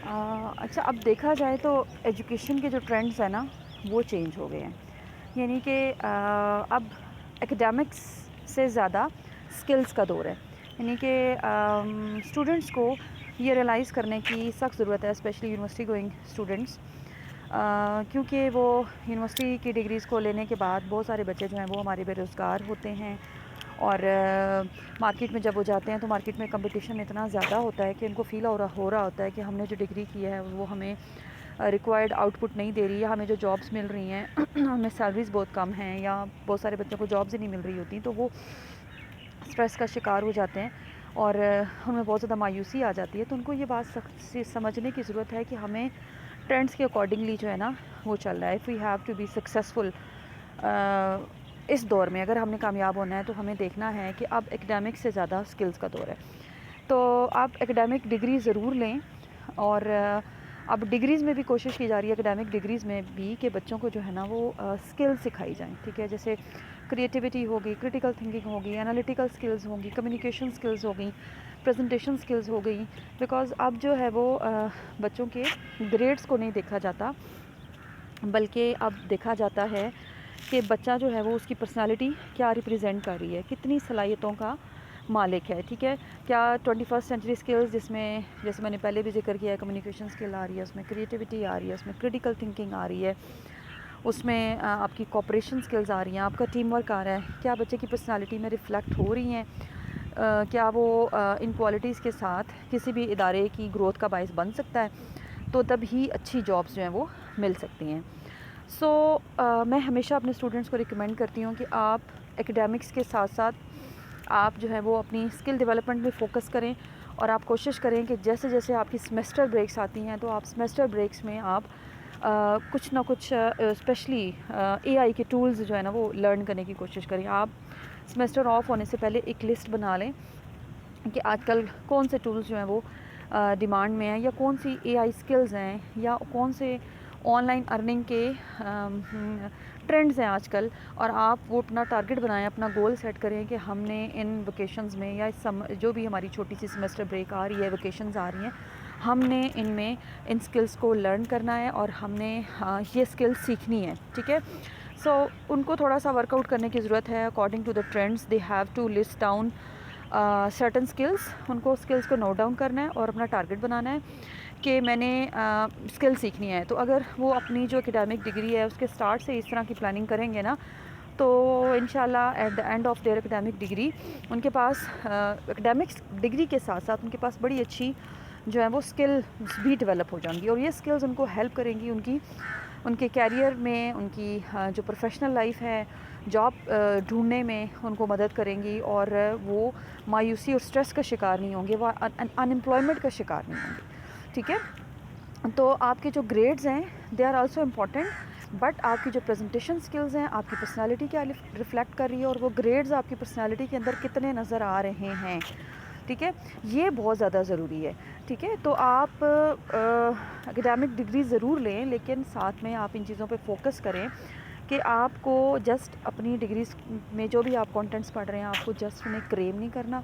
اچھا، اب دیکھا جائے تو ایجوکیشن کے جو ٹرینڈز ہیں نا وہ چینج ہو گئے ہیں. یعنی کہ اب اکیڈیمکس سے زیادہ اسکلس کا دور ہے. یعنی کہ اسٹوڈنٹس کو یہ ریئلائز کرنے کی سخت ضرورت ہے، اسپیشلی یونیورسٹی گوئنگ اسٹوڈنٹس، کیونکہ وہ یونیورسٹی کی ڈگریز کو لینے کے بعد بہت سارے بچے جو ہیں وہ ہمارے بے روزگار ہوتے ہیں، اور مارکیٹ میں جب وہ جاتے ہیں تو مارکیٹ میں کمپٹیشن اتنا زیادہ ہوتا ہے کہ ان کو فیل ہو رہا ہوتا ہے کہ ہم نے جو ڈگری کی ہے وہ ہمیں ریکوائرڈ آؤٹ پٹ نہیں دے رہی، یا ہمیں جو جابس مل رہی ہیں ہمیں سیلریز بہت کم ہیں، یا بہت سارے بچوں کو جابز ہی نہیں مل رہی ہوتی، تو وہ اسٹریس کا شکار ہو جاتے ہیں اور ان میں بہت زیادہ مایوسی آ جاتی ہے. تو ان کو یہ بات سمجھنے کی ضرورت ہے کہ ہمیں ٹرینڈس کے اکارڈنگلی جو ہے نا وہ چل رہا ہے. If we have to be successful اس دور میں، اگر ہم نے کامیاب ہونا ہے تو ہمیں دیکھنا ہے کہ اب اکیڈیمک سے زیادہ اسکلس کا دور ہے. تو آپ اکیڈیمک ڈگری ضرور لیں، اور اب ڈگریز میں بھی کوشش کی جا رہی ہے، اکیڈیمک ڈگریز میں بھی، کہ بچوں کو جو ہے نا وہ اسکل سکھائی جائیں. ٹھیک ہے، جیسے کریٹیوٹی ہوگی، کریٹیکل تھنکنگ ہوگی، انالیٹیکل اسکلز ہوں گی، کمیونیکیشن اسکلز ہو گئیں، پریزنٹیشن اسکلز ہو گئی. بیکاز اب جو ہے وہ بچوں کے گریڈس کو نہیں دیکھا جاتا، بلکہ اب دیکھا جاتا ہے کہ بچہ جو ہے وہ اس کی پرسنالٹی کیا ریپریزینٹ کر رہی ہے، کتنی صلاحیتوں کا مالک ہے. ٹھیک ہے، کیا 21 سینچری اسکلز، جس میں جیسے میں نے پہلے بھی ذکر کیا ہے، کمیونیکیشن اسکل آ رہی ہے، اس میں کریٹیوٹی آ رہی ہے، اس میں کریٹیکل تھنکنگ آ رہی ہے، اس میں آپ کی کوپریشن اسکلز آ رہی ہیں، آپ کا ٹیم ورک آ رہا ہے، کیا بچے کی پرسنالٹی میں ریفلیکٹ ہو رہی ہیں، کیا وہ ان کوالٹیز کے ساتھ کسی بھی ادارے کی گروتھ کا باعث بن سکتا ہے. تو تب ہی اچھی جابس جو ہیں وہ مل سکتی ہیں. سو میں ہمیشہ اپنے اسٹوڈنٹس کو ریکمینڈ کرتی ہوں کہ آپ اکیڈیمکس کے ساتھ ساتھ آپ جو ہے وہ اپنی اسکل ڈیولپمنٹ میں فوکس کریں، اور آپ کوشش کریں کہ جیسے جیسے آپ کی سمیسٹر بریکس آتی ہیں تو آپ سمیسٹر بریکس میں آپ کچھ نہ کچھ اسپیشلی اے آئی کے ٹولز جو ہے نا وہ لرن کرنے کی کوشش کریں. آپ سمیسٹر آف ہونے سے پہلے ایک لسٹ بنا لیں کہ آج کل کون سے ٹولز جو ہیں وہ ڈیمانڈ میں ہیں، یا کون سی اے آئی اسکلز ہیں، یا کون سے آن لائن ارننگ کے ٹرینڈز ہیں آج کل. اور آپ وہ اپنا ٹارگٹ بنائیں، اپنا گول سیٹ کریں کہ ہم نے ان ویکیشنز میں، یا جو بھی ہماری چھوٹی سی سمیسٹر بریک آ رہی ہے، ویکیشنز آ رہی ہیں، ہم نے ان میں ان اسکلس کو لرن کرنا ہے، اور ہم نے یہ اسکلس سیکھنی ہے. ٹھیک ہے، سو ان کو تھوڑا سا ورک آؤٹ کرنے کی ضرورت ہے according to the trends. They have to list down certain skills. ان کو اسکلس کو نوٹ ڈاؤن کرنا ہے اور اپنا ٹارگٹ بنانا ہے کہ میں نے اسکل سیکھنی ہے. تو اگر وہ اپنی جو اکیڈیمک ڈگری ہے اس کے اسٹارٹ سے اس طرح کی پلاننگ کریں گے نا، تو انشاءاللہ at the end of their academic degree ان کے پاس اکیڈیمکس ڈگری کے ساتھ ساتھ ان کے پاس بڑی اچھی جو ہے وہ اسکلز بھی ڈیولپ ہو جائیں گی، اور یہ اسکلز ان کو ہیلپ کریں گی ان کے کیریئر میں، ان کی جو پروفیشنل لائف ہے، جاب ڈھونڈنے میں ان کو مدد کریں گی، اور وہ مایوسی اور اسٹریس کا شکار نہیں ہوں گے، وہ ان امپلائمنٹ کا شکار نہیں ہوں گے. ٹھیک ہے، تو آپ کے جو گریڈز ہیں they are also important, but آپ کی جو پریزنٹیشن اسکلز ہیں، آپ کی پرسنالٹی کیا ریفلیکٹ کر رہی ہے، اور وہ گریڈز آپ کی پرسنالٹی کے اندر کتنے نظر آ رہے ہیں. ٹھیک ہے، یہ بہت زیادہ ضروری ہے. ٹھیک ہے، تو آپ اکیڈیمک ڈگری ضرور لیں، لیکن ساتھ میں آپ ان چیزوں پہ فوکس کریں کہ آپ کو جسٹ اپنی ڈگریز میں جو بھی آپ کانٹینٹس پڑھ رہے ہیں، آپ کو جسٹ انہیں کریم نہیں کرنا.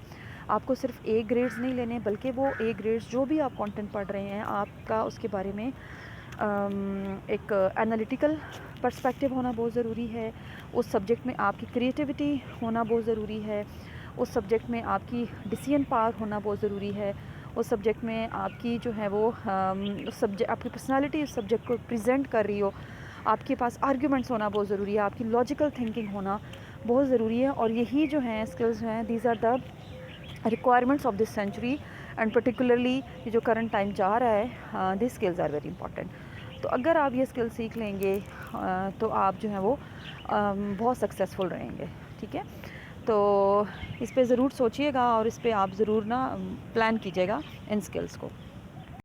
آپ کو صرف اے گریڈز نہیں لینے، بلکہ وہ اے گریڈز جو بھی آپ کانٹینٹ پڑھ رہے ہیں، آپ کا اس کے بارے میں ایک انالیٹیکل پرسپیکٹیو ہونا بہت ضروری ہے. اس سبجیکٹ میں آپ کی کریٹیوٹی ہونا بہت ضروری ہے. اس سبجیکٹ میں آپ کی ڈیسیژن پاور ہونا بہت ضروری ہے. اس سبجیکٹ میں آپ کی جو ہے وہ آپ کی پرسنالٹی اس سبجیکٹ کو پریزنٹ کر رہی ہو. آپ کے پاس آرگیومنٹس ہونا بہت ضروری ہے. آپ کی لاجیکل تھنکنگ ہونا بہت ضروری ہے. اور یہی جو ہیں اسکلز ہیں، these are the requirements of this century, and particularly یہ جو کرنٹ ٹائم جا رہا ہے، these skills are very important. تو اگر آپ یہ اسکل سیکھ لیں گے تو آپ جو ہیں وہ بہت سکسیزفل رہیں گے. ٹھیک ہے، تو اس پہ ضرور سوچیے گا، اور اس پہ آپ ضرور نا پلان کیجیے گا ان اسکلس کو.